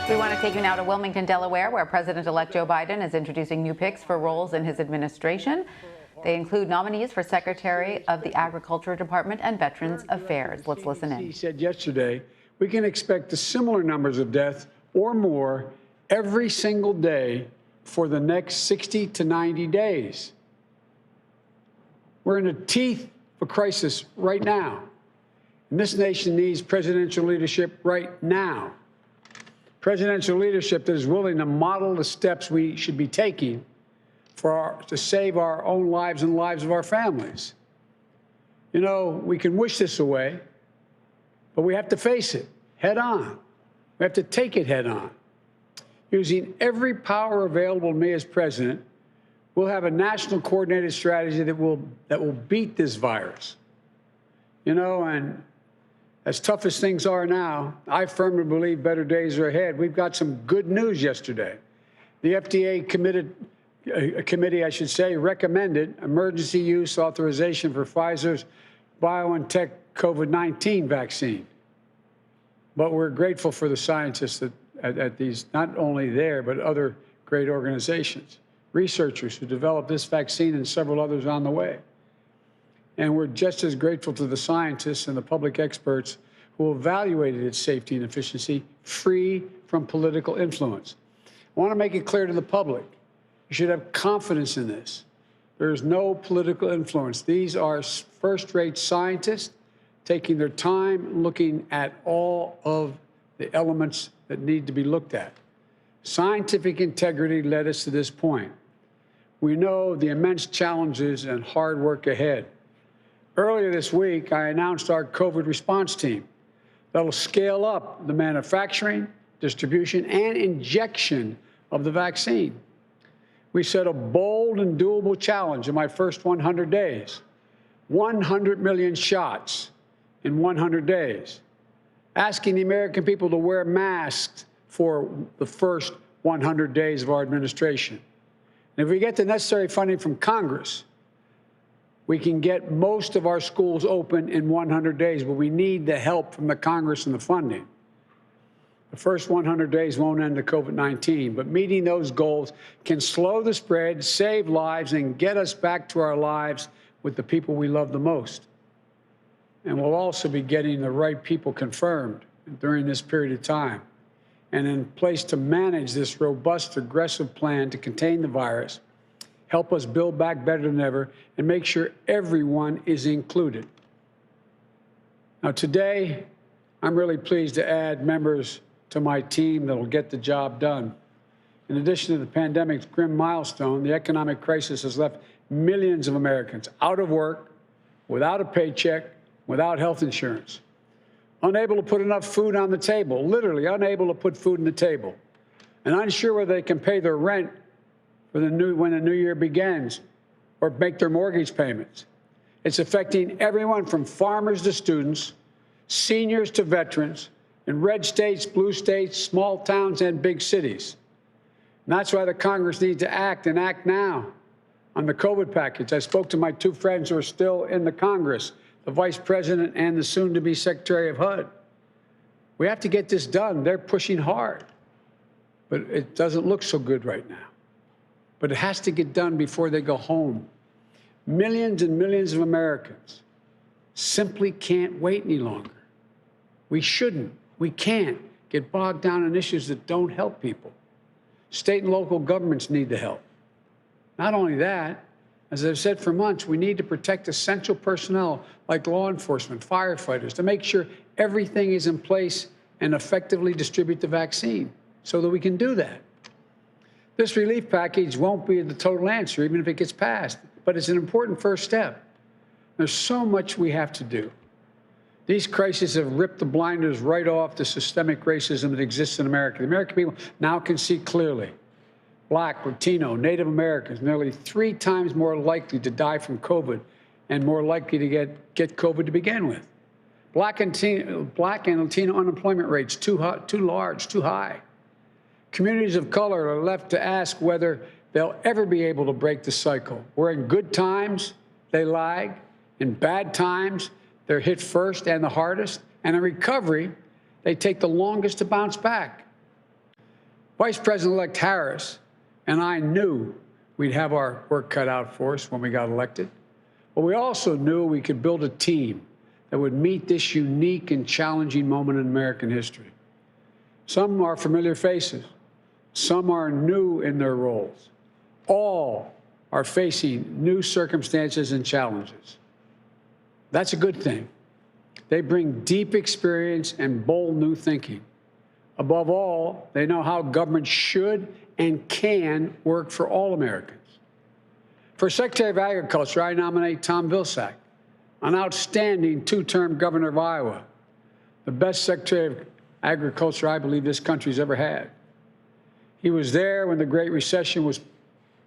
We want to take you now to Wilmington, Delaware, where President-elect Joe Biden is introducing new picks for roles in his administration. They include nominees for Secretary of the Agriculture Department and Veterans Affairs. Let's listen in. He said yesterday, we can expect the similar numbers of deaths or more every single day for the next 60 to 90 days. We're in the teeth of a crisis right now. And this nation needs presidential leadership right now. Presidential leadership that is willing to model the steps we should be taking to save our own lives and lives of our families. You know, we can wish this away, but we have to face it head on. We have to take it head on. Using every power available to me as president, we'll have a national coordinated strategy that will beat this virus. You know, and as tough as things are now, I firmly believe better days are ahead. We've got some good news yesterday. The FDA committee, recommended emergency use authorization for Pfizer's BioNTech COVID-19 vaccine. But we're grateful for the scientists at these, not only there, but other great organizations, researchers who developed this vaccine and several others on the way. And we're just as grateful to the scientists and the public experts who evaluated its safety and efficiency free from political influence. I want to make it clear to the public, you should have confidence in this. There is no political influence. These are first-rate scientists taking their time looking at all of the elements that need to be looked at. Scientific integrity led us to this point. We know the immense challenges and hard work ahead. Earlier this week, I announced our COVID response team that'll scale up the manufacturing, distribution, and injection of the vaccine. We set a bold and doable challenge in my first 100 days, 100 million shots in 100 days, asking the American people to wear masks for the first 100 days of our administration. And if we get the necessary funding from Congress, we can get most of our schools open in 100 days, but we need the help from the Congress and the funding. The first 100 days won't end the COVID-19, but meeting those goals can slow the spread, save lives, and get us back to our lives with the people we love the most. And we'll also be getting the right people confirmed during this period of time and in place to manage this robust, aggressive plan to contain the virus, help us build back better than ever, and make sure everyone is included. Now, today, I'm really pleased to add members to my team that will get the job done. In addition to the pandemic's grim milestone, the economic crisis has left millions of Americans out of work, without a paycheck, without health insurance, unable to put enough food on the table, literally unable to put food on the table, and unsure whether they can pay their rent when the new year begins, or make their mortgage payments. It's affecting everyone from farmers to students, seniors to veterans, in red states, blue states, small towns, and big cities. And that's why the Congress needs to act, and act now, on the COVID package. I spoke to my two friends who are still in the Congress, the Vice President and the soon-to-be Secretary of HUD. We have to get this done. They're pushing hard, but it doesn't look so good right now. But it has to get done before they go home. Millions and millions of Americans simply can't wait any longer. We shouldn't, we can't get bogged down in issues that don't help people. State and local governments need the help. Not only that, as I've said for months, we need to protect essential personnel like law enforcement, firefighters, to make sure everything is in place and effectively distribute the vaccine so that we can do that. This relief package won't be the total answer, even if it gets passed, but it's an important first step. There's so much we have to do. These crises have ripped the blinders right off the systemic racism that exists in America. The American people now can see clearly. Black, Latino, Native Americans, nearly 3 times more likely to die from COVID and more likely to get COVID to begin with. Black and Latino unemployment rates too large, too high. Communities of color are left to ask whether they'll ever be able to break the cycle, where in good times they lag, in bad times they're hit first and the hardest, and in recovery they take the longest to bounce back. Vice President-elect Harris and I knew we'd have our work cut out for us when we got elected, but we also knew we could build a team that would meet this unique and challenging moment in American history. Some are familiar faces. Some are new in their roles. All are facing new circumstances and challenges. That's a good thing. They bring deep experience and bold new thinking. Above all, they know how government should and can work for all Americans. For Secretary of Agriculture, I nominate Tom Vilsack, an outstanding two-term governor of Iowa, the best Secretary of Agriculture I believe this country's ever had. He was there when the Great Recession was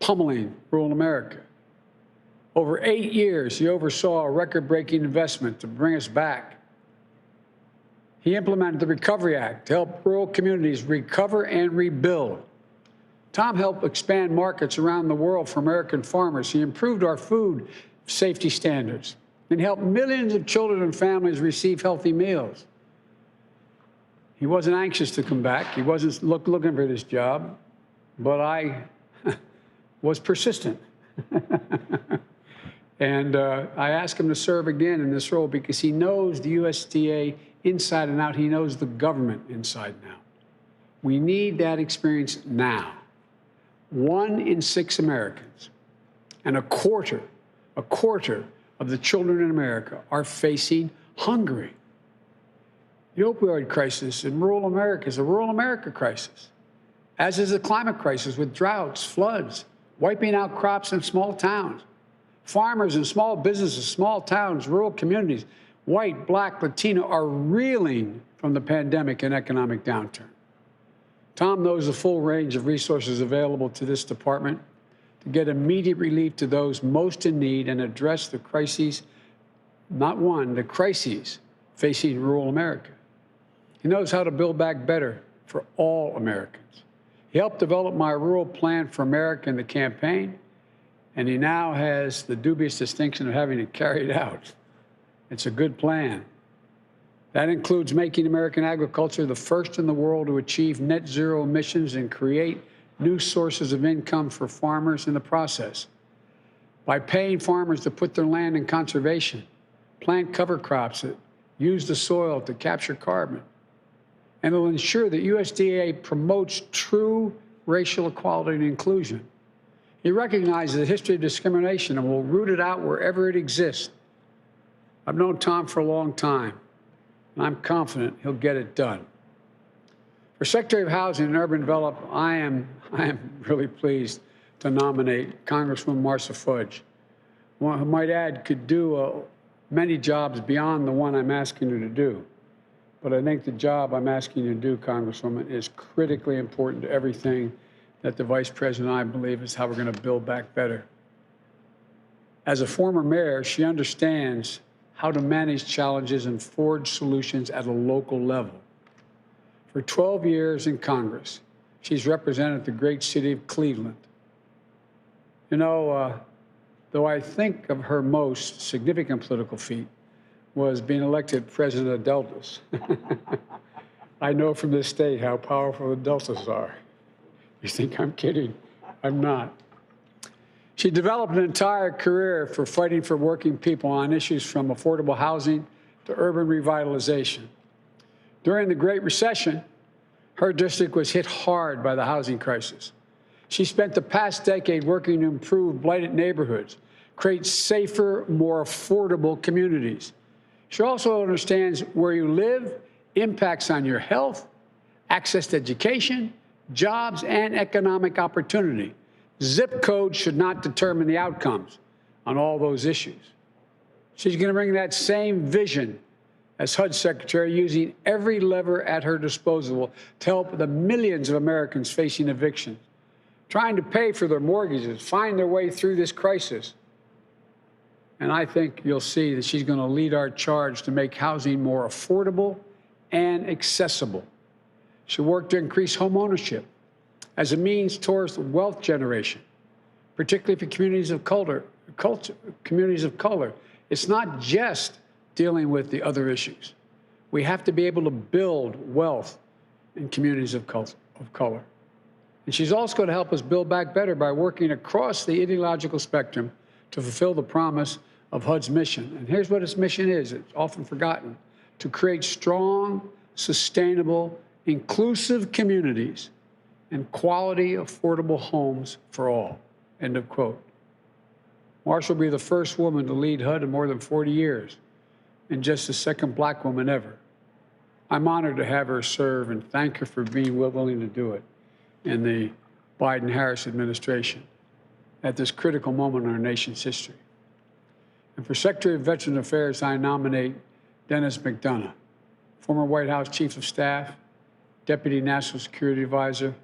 pummeling rural America. Over 8 years, he oversaw a record-breaking investment to bring us back. He implemented the Recovery Act to help rural communities recover and rebuild. Tom helped expand markets around the world for American farmers. He improved our food safety standards and helped millions of children and families receive healthy meals. He wasn't anxious to come back. He wasn't looking for this job, but I was persistent. And I asked him to serve again in this role because he knows the USDA inside and out. He knows the government inside and out. We need that experience now. 1 in 6 Americans and a quarter of the children in America are facing hunger. The opioid crisis in rural America is a rural America crisis, as is the climate crisis with droughts, floods, wiping out crops in small towns. Farmers and small businesses, small towns, rural communities, white, black, Latino, are reeling from the pandemic and economic downturn. Tom knows the full range of resources available to this department to get immediate relief to those most in need and address the crises, not one, the crises facing rural America. He knows how to build back better for all Americans. He helped develop my Rural Plan for America in the campaign, and he now has the dubious distinction of having it carried out. It's a good plan. That includes making American agriculture the first in the world to achieve net zero emissions and create new sources of income for farmers in the process. By paying farmers to put their land in conservation, plant cover crops that use the soil to capture carbon, and it'll ensure that USDA promotes true racial equality and inclusion. He recognizes the history of discrimination and will root it out wherever it exists. I've known Tom for a long time, and I'm confident he'll get it done. For Secretary of Housing and Urban Development, I am really pleased to nominate Congresswoman Marcia Fudge, one who, I might add, could do many jobs beyond the one I'm asking her to do. But I think the job I'm asking you to do, Congresswoman, is critically important to everything that the Vice President and I believe is how we're going to build back better. As a former mayor, she understands how to manage challenges and forge solutions at a local level. For 12 years in Congress, she's represented the great city of Cleveland. You know, though I think of her most significant political feat was being elected president of Deltas. I know from this state how powerful the Deltas are. You think I'm kidding? I'm not. She developed an entire career for fighting for working people on issues from affordable housing to urban revitalization. During the Great Recession, her district was hit hard by the housing crisis. She spent the past decade working to improve blighted neighborhoods, create safer, more affordable communities. She also understands where you live impacts on your health, access to education, jobs, and economic opportunity. Zip code should not determine the outcomes on all those issues. She's going to bring that same vision as HUD Secretary, using every lever at her disposal to help the millions of Americans facing eviction, trying to pay for their mortgages, find their way through this crisis. And I think you'll see that she's going to lead our charge to make housing more affordable and accessible. She'll work to increase home ownership as a means towards wealth generation, particularly for communities of color. It's not just dealing with the other issues. We have to be able to build wealth in communities of color. And she's also going to help us build back better by working across the ideological spectrum to fulfill the promise of HUD's mission. And here's what its mission is. It's often forgotten: to create strong, sustainable, inclusive communities and quality, affordable homes for all. End of quote. Marsha will be the first woman to lead HUD in more than 40 years and just the second black woman ever. I'm honored to have her serve and thank her for being willing to do it in the Biden-Harris administration at this critical moment in our nation's history. And for Secretary of Veterans Affairs, I nominate Dennis McDonough, former White House Chief of Staff, Deputy National Security Advisor,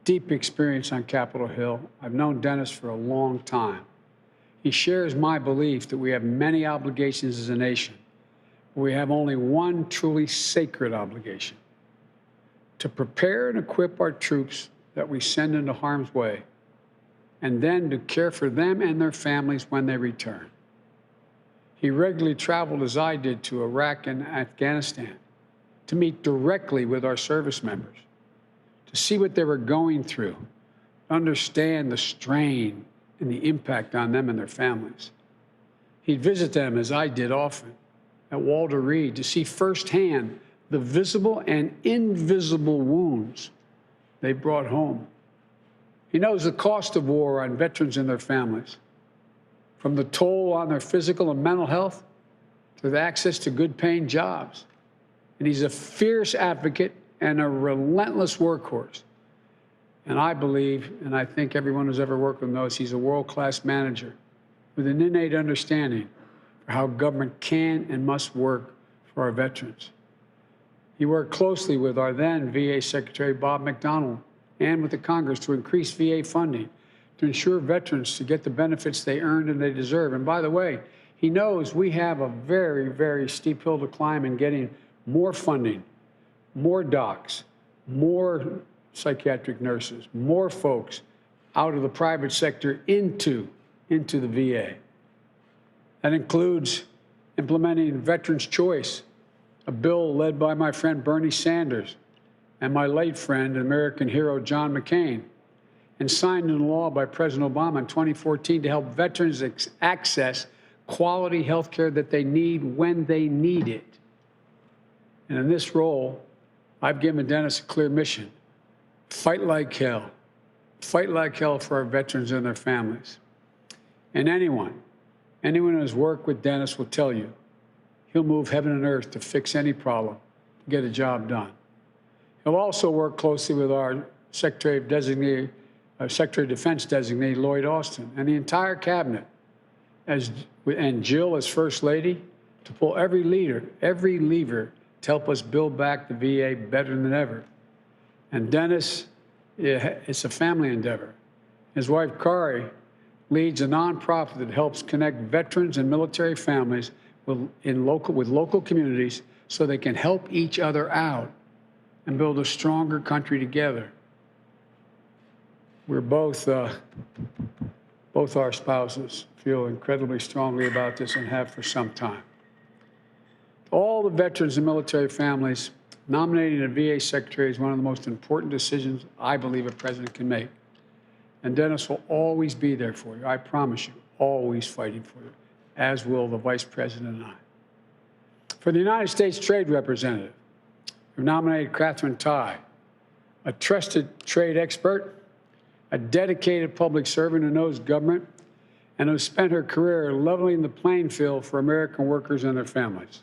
deep experience on Capitol Hill. I've known Dennis for a long time. He shares my belief that we have many obligations as a nation. We have only one truly sacred obligation: to prepare and equip our troops that we send into harm's way, and then to care for them and their families when they return. He regularly traveled, as I did, to Iraq and Afghanistan to meet directly with our service members, to see what they were going through, understand the strain and the impact on them and their families. He'd visit them, as I did often, at Walter Reed to see firsthand the visible and invisible wounds they brought home. He knows the cost of war on veterans and their families, from the toll on their physical and mental health to the access to good-paying jobs. And he's a fierce advocate and a relentless workhorse. And I believe, and I think everyone who's ever worked with him knows, he's a world-class manager with an innate understanding for how government can and must work for our veterans. He worked closely with our then VA Secretary, Bob McDonnell, and with the Congress to increase VA funding to ensure veterans to get the benefits they earned and they deserve. And by the way, he knows we have a very, very steep hill to climb in getting more funding, more docs, more psychiatric nurses, more folks out of the private sector into the VA. That includes implementing Veterans' Choice, a bill led by my friend Bernie Sanders and my late friend, American hero John McCain, and signed into law by President Obama in 2014 to help veterans access quality health care that they need when they need it. And in this role, I've given Dennis a clear mission: fight like hell for our veterans and their families. And anyone who has worked with Dennis will tell you he'll move heaven and earth to fix any problem, to get a job done. He'll also work closely with our Secretary of Defense designee, Lloyd Austin, and the entire cabinet, and Jill as First Lady, to pull every lever to help us build back the VA better than ever. And Dennis, it's a family endeavor. His wife, Kari, leads a nonprofit that helps connect veterans and military families with local communities so they can help each other out and build a stronger country together. We're both our spouses feel incredibly strongly about this and have for some time. All the veterans and military families, nominating a VA secretary is one of the most important decisions I believe a president can make. And Dennis will always be there for you, I promise you, always fighting for you, as will the Vice President and I. For the United States Trade Representative, we've nominated Catherine Tai, a trusted trade expert, a dedicated public servant who knows government, and who spent her career leveling the playing field for American workers and their families.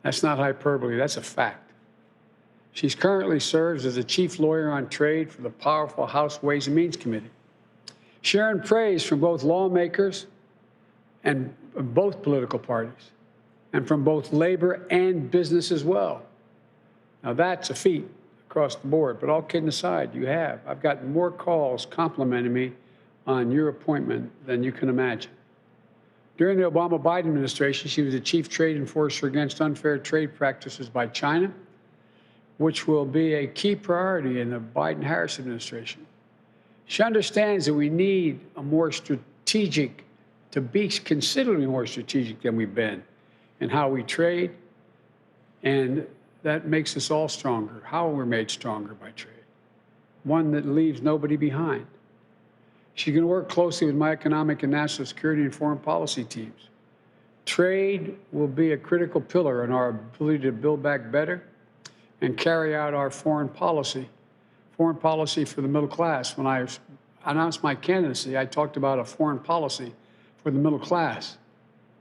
That's not hyperbole, that's a fact. She currently serves as a chief lawyer on trade for the powerful House Ways and Means Committee. She earned praise from both lawmakers and both political parties, and from both labor and business as well. Now that's a feat across the board, but all kidding aside, I've gotten more calls complimenting me on your appointment than you can imagine. During the Obama-Biden administration, she was the chief trade enforcer against unfair trade practices by China, which will be a key priority in the Biden-Harris administration. She understands that we need to be considerably more strategic than we've been in how we trade, and that makes us all stronger, how we're made stronger by trade. one that leaves nobody behind. She's going to work closely with my economic and national security and foreign policy teams. Trade will be a critical pillar in our ability to build back better and carry out our foreign policy for the middle class. When I announced my candidacy, I talked about a foreign policy for the middle class,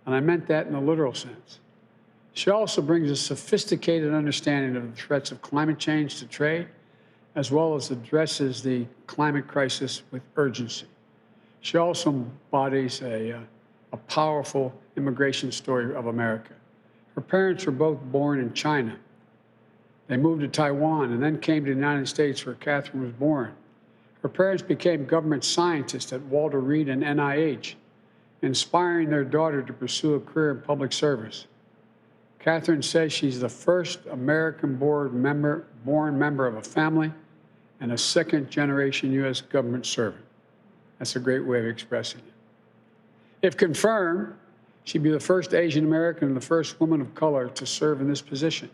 and I meant that in a literal sense. She also brings a sophisticated understanding of the threats of climate change to trade, as well as addresses the climate crisis with urgency. She also embodies a powerful immigration story of America. Her parents were both born in China. They moved to Taiwan and then came to the United States, where Catherine was born. Her parents became government scientists at Walter Reed and NIH, inspiring their daughter to pursue a career in public service. Catherine says she's the first American-born member of a family and a second-generation U.S. government servant. That's a great way of expressing it. If confirmed, she'd be the first Asian American and the first woman of color to serve in this position.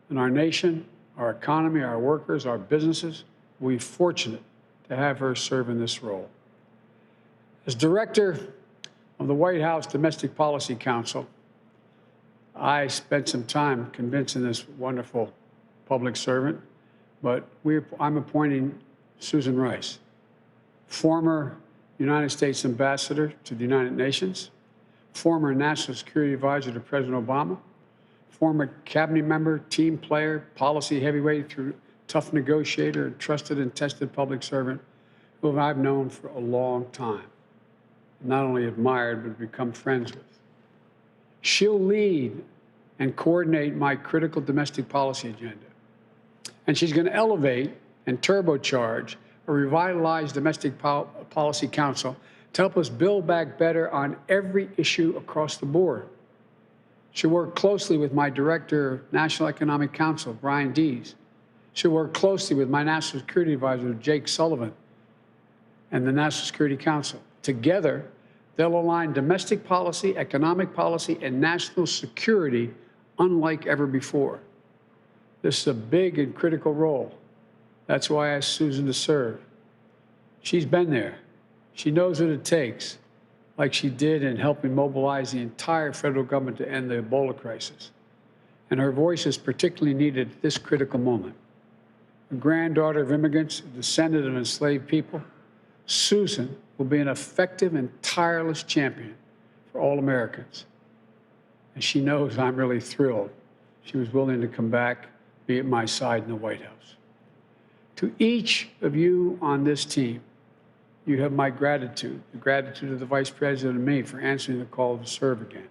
And our nation, our economy, our workers, our businesses will be fortunate to have her serve in this role. As director of the White House Domestic Policy Council, I spent some time convincing this wonderful public servant, but I'm appointing Susan Rice, former United States Ambassador to the United Nations, former National Security Advisor to President Obama, former cabinet member, team player, policy heavyweight, through tough negotiator, and trusted and tested public servant who I've known for a long time, not only admired, but become friends with. She'll lead and coordinate my critical domestic policy agenda. And she's going to elevate and turbocharge a revitalized Domestic Policy Council to help us build back better on every issue across the board. She'll work closely with my Director of National Economic Council, Brian Dees. She'll work closely with my National Security Advisor, Jake Sullivan, and the National Security Council. Together, they'll align domestic policy, economic policy, and national security unlike ever before. This is a big and critical role. That's why I asked Susan to serve. She's been there. She knows what it takes, like she did in helping mobilize the entire federal government to end the Ebola crisis. And her voice is particularly needed at this critical moment. A granddaughter of immigrants, a descendant of enslaved people, Susan will be an effective and tireless champion for all Americans. And she knows I'm really thrilled she was willing to come back, be at my side in the White House. To each of you on this team, you have my gratitude, the gratitude of the Vice President and me for answering the call to serve again.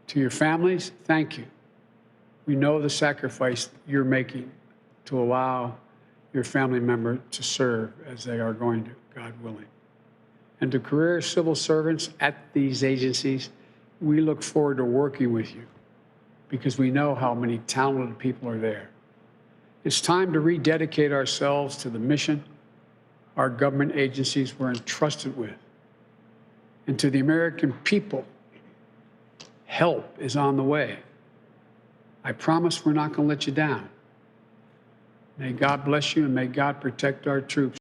To your families, thank you. We know the sacrifice you're making to allow your family member to serve as they are going to, God willing. And to career civil servants at these agencies, we look forward to working with you because we know how many talented people are there. It's time to rededicate ourselves to the mission our government agencies were entrusted with. And to the American people, help is on the way. I promise we're not going to let you down. May God bless you and may God protect our troops.